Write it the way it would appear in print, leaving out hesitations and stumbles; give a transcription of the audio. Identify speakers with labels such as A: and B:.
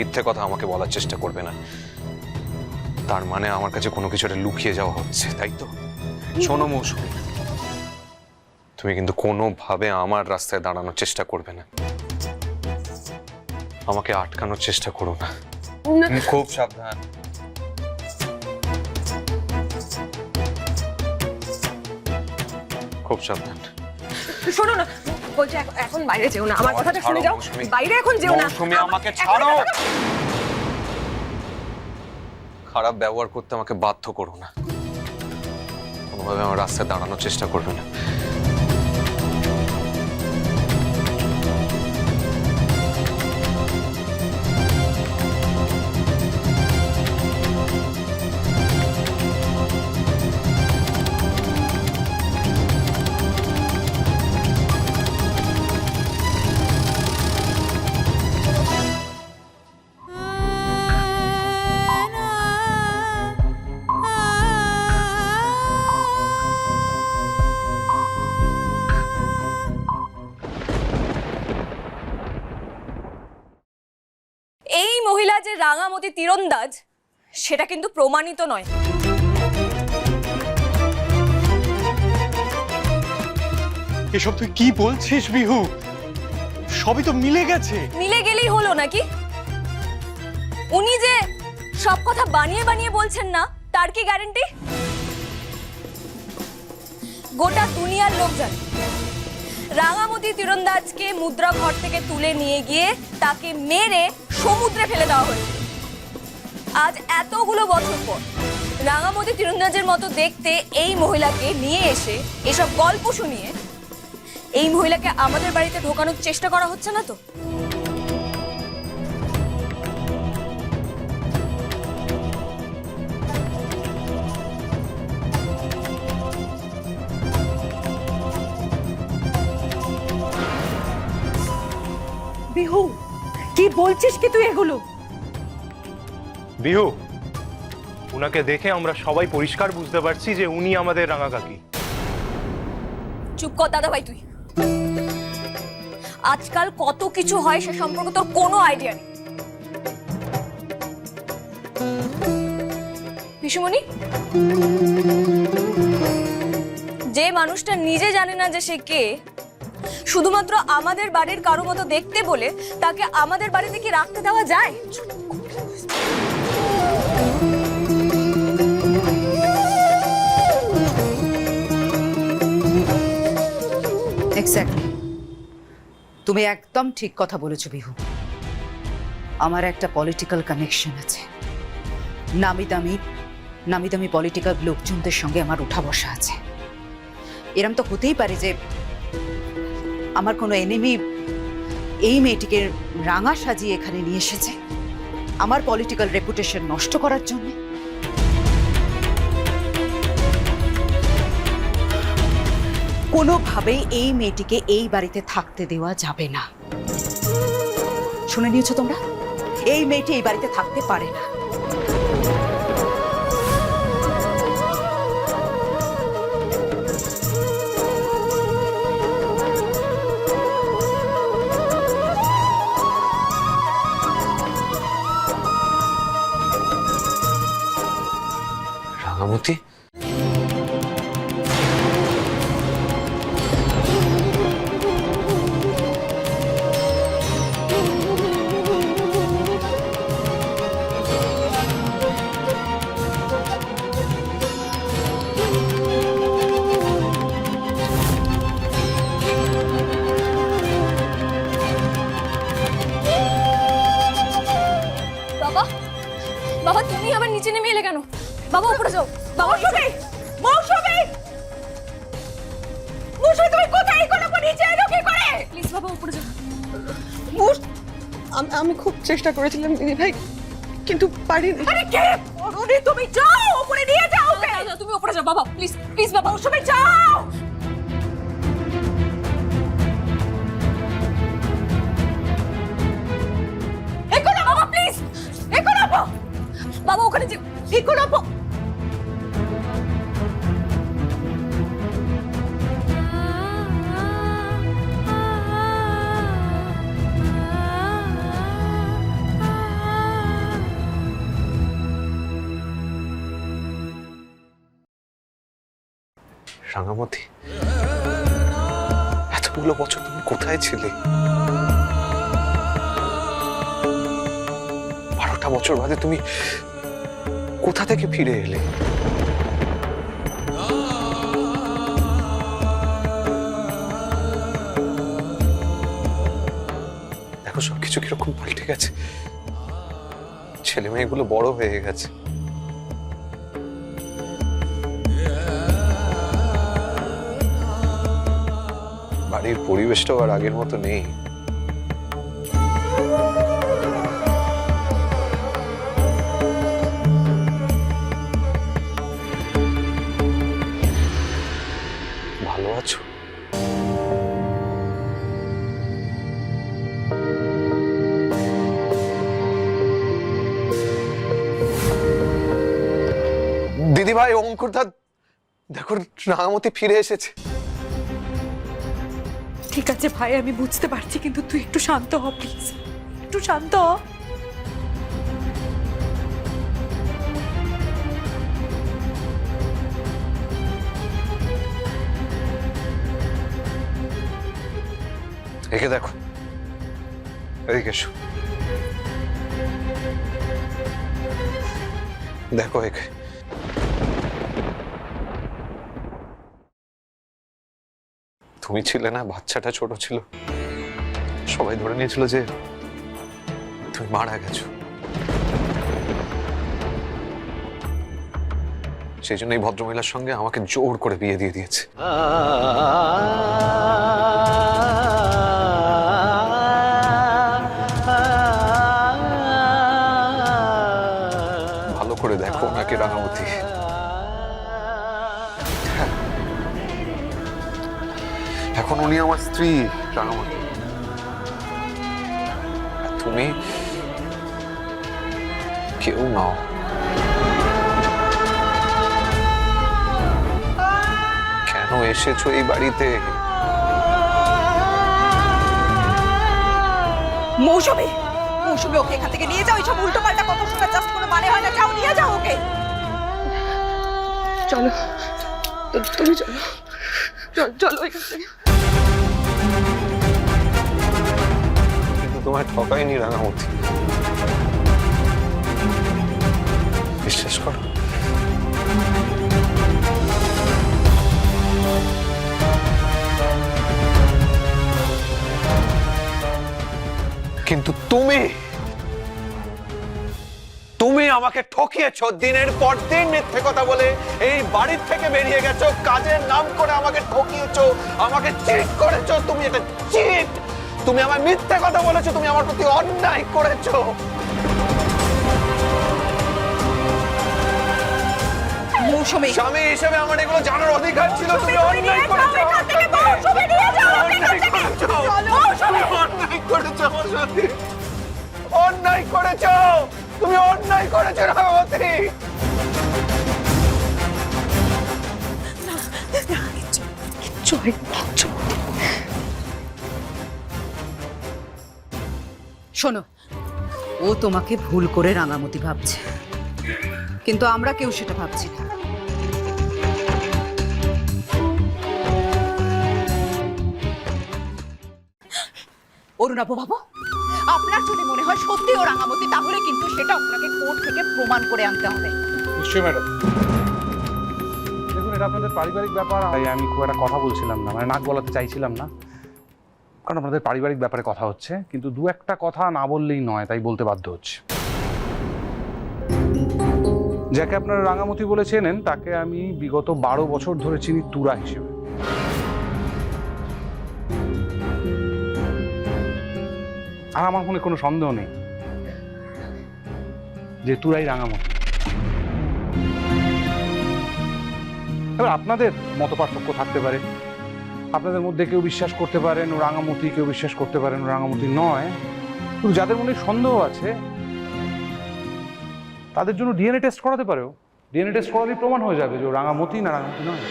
A: মিথ্যে কথা আমাকে বলার চেষ্টা করবে না। তার মানে আমার কাছে কোনো কিছু একটা লুকিয়ে যাওয়া হচ্ছে, তাই তো? শোনো মৌসুমী, তুমি কিন্তু কোনোভাবে আমার রাস্তায় দাঁড়ানোর চেষ্টা করবে না, আমাকে আটকানোর চেষ্টা করো না। খুব সাবধান। খুব সাবধান।
B: শোনো না, বলছি এখন বাইরে যেও না, আমার কথাটা শুনে যাও। বাইরে এখন যেও না
A: মৌসুমী, আমাকে ছাড়ো। খারাপ ব্যবহার করতে আমাকে বাধ্য করো না, কোনোভাবে আমার রাস্তায় দাঁড়ানোর চেষ্টা করবে না।
B: এই মহিলা যে রাঙামতি তীরন্দাজ সেটা কিন্তু প্রমাণিত নয়।
C: এসব তুই কি বলছিস বিহু? সবই তো মিলে গেছে।
B: মিলে গেলেই হলো নাকি? উনি যে সব কথা বানিয়ে বানিয়ে বলছেন না, তার কি গ্যারান্টি? গোটা দুনিয়ার লোক জানে রাঙামতি তীরন্দাজকে মুদ্রা ঘর থেকে তুলে নিয়ে গিয়ে তাকে মেরে সমুদ্রে ফেলে দেওয়া হয়েছে। আজ এতগুলো বছর পর রাঙামতি তীরন্দাজের মতো দেখতে এই মহিলাকে নিয়ে এসে এসব গল্প শুনিয়ে এই মহিলাকে আমাদের বাড়িতে ঢোকানোর চেষ্টা করা হচ্ছে না তো?
D: বিহু, কি বলছিস কি তুই এগুলো?
C: বিহু, উনাকে দেখে আমরা সবাই পরিষ্কার বুঝতে পারছি যে উনি আমাদের রাঙা কাকি।
B: চুপ কর দাদা ভাই, তুই আজকাল কত কিছু হয় সে সম্পর্কে তোর কোনো আইডিয়া নেই। পিসুমণি, যে মানুষটা নিজে জানে না যে সে কে, শুধুমাত্র আমাদের বাড়ির কারো মতো দেখতে বলে তাকে আমাদের বাড়িতে কি রাখতে দেওয়া যায়?
D: এক্স্যাক্টলি, তুমি একদম ঠিক কথা বলেছো বিহু। আমার একটা পলিটিক্যাল কানেকশন আছে, নামি দামি পলিটিক্যাল লোকজনদের সঙ্গে আমার উঠা বসা আছে। এরম তো হতেই পারে যে আমার কোনো এনিমি এই মেয়েটিকে রাঙা সাজিয়ে এখানে নিয়ে এসেছে আমার পলিটিক্যাল রেপুটেশন নষ্ট করার জন্য। কোনোভাবেই এই মেয়েটিকে এই বাড়িতে থাকতে দেওয়া যাবে না। শুনে নিয়েছো তোমরা? এই মেয়েটি এই বাড়িতে থাকতে পারে না।
A: রাঙামতি,
B: বাবা, বাবা তুমি আবার নিচে নেমে এলে কেন? বাবা উপরে যাও। বাবা,
D: মৌসুমী, তুমি কোথায় গেলে? নিচে এলো কি করে?
B: প্লিজ বাবা উপরে যাও।
E: আমি খুব চেষ্টা করেছিলাম দিদি ভাই, কিন্তু পারিনি।
D: আরে কে পড়ুনি? তুমি যাও উপরে নিয়ে যাও।
B: তুমি উপরে যাও বাবা, প্লিজ প্লিজ বাবা।
D: মৌসুমী যাও।
B: এখনো বাবা প্লিজ, এখনো বাবা ওখানে যে
D: এখনো
A: রাঙামতি, এতগুলো বছর তুমি কোথায় ছিলে? 12টা বছর বাদে তুমি কোথা থেকে ফিরে এলে? দেখো সবকিছু কিরকম পাল্টে গেছে, ছেলে মেয়েগুলো বড় হয়ে গেছে। বাড়ির পরিবেশটাও আর আগের মতো নেই। ভালো আছো? দিদি ভাই, অঙ্কুরদা, দেখো রাঙামতি ফিরে এসেছে।
E: ঠিক আছে ভাই, আমি বুঝতে পারছি, কিন্তু তুই একটু শান্ত হ প্লিজ, একটু শান্ত হ।
A: একে দেখো, এদিকে এসো, দেখো একে। তুমি ছিলে না, বাচ্চাটা ছোট ছিল, সবাই ধরে নিয়েছিল যে তুমি মারা গেছো। সেই জন্য এই ভদ্রমহিলার সঙ্গে আমাকে জোর করে বিয়ে দিয়ে দিয়েছে। ভালো করে দেখো ওনাকে রাঙামতি। এখন উনি আমার স্ত্রী রাঙামতি, আর তুমি কেউ নও। কেন এসেছো এই বাড়িতে?
E: মৌসুমী, মৌসুমী, ওকে এখান থেকে নিয়ে যাও। এইসব উল্টো পাল্টা কথা শোনা জাস্ট কোনো মানে হয় না। যাও, নিয়ে যাও ওকে। চলো, তুমি চলো, চলো এখান থেকে।
A: কিন্তু তোমায় ঠকাইনি রাঙামতি, বিশ্বাস করো। কিন্তু তুমি আমাকে ঠকিয়েছো, দিনের পর দিন মিথ্যে কথা বলে এই বাড়ির থেকে বেরিয়ে গেছো, কাজের নাম করে আমাকে ঠকিয়েছো, আমাকে চিট করেছো। তুমি এটা চিট, তুমি আমার মিথ্যে কথা বলেছো, তুমি আমার প্রতি অন্যায় করেছো।
E: মৌসুমী,
A: স্বামী হিসেবে আমার এগুলো জানার অধিকার ছিল। তুমি অন্যায় করেছো, অন্যায় করেছো আমার সাথে, অন্যায় করেছো, তুমি অন্যায় করেছো রাঙামতি।
D: শোনো, ও তোমাকে ভুল করে রাঙামতি ভাবছে, কিন্তু আমরা কেউ সেটা ভাবছি না। অরুণাভ বাবু, আপনার যদি মনে হয় সত্যি ও রাঙামতি, তাহলে কিন্তু সেটা আপনাকে কোর্ট থেকে প্রমাণ করে আনতে হবে।
F: নিশ্চয়ই ম্যাডাম। দেখুন, এটা আপনাদের পারিবারিক ব্যাপার, তাই আমি খুব একটা কথা বলছিলাম না, মানে নাক গলাতে চাইছিলাম না, কারণ আপনাদের পারিবারিক ব্যাপারে কথা হচ্ছে। কিন্তু দু একটা কথা না বললেই নয়, তাই বলতে বাধ্য হচ্ছে। যাকে আপনারা রাঙামতি বলে চেনেন, তাকে আমি বিগত 12 বছর ধরে চিনি তুরা হিসেবে। আর আমার মনে কোনো সন্দেহ নেই যে তুরাই রাঙামতি। এবার আপনাদের মত পার্থক্য থাকতে পারে, আপনাদের মধ্যে কেউ বিশ্বাস করতে পারেন ও রাঙামতি, কেউ বিশ্বাস করতে পারেন ও রাঙামতি নয়। কিন্তু যাদের মনে সন্দেহ আছে তাদের জন্য ডিএনএ টেস্ট করাতে পারেও। ডিএনএ টেস্ট করালেই প্রমাণ হয়ে যাবে যে ও রাঙামতি না রাঙামতি নয়।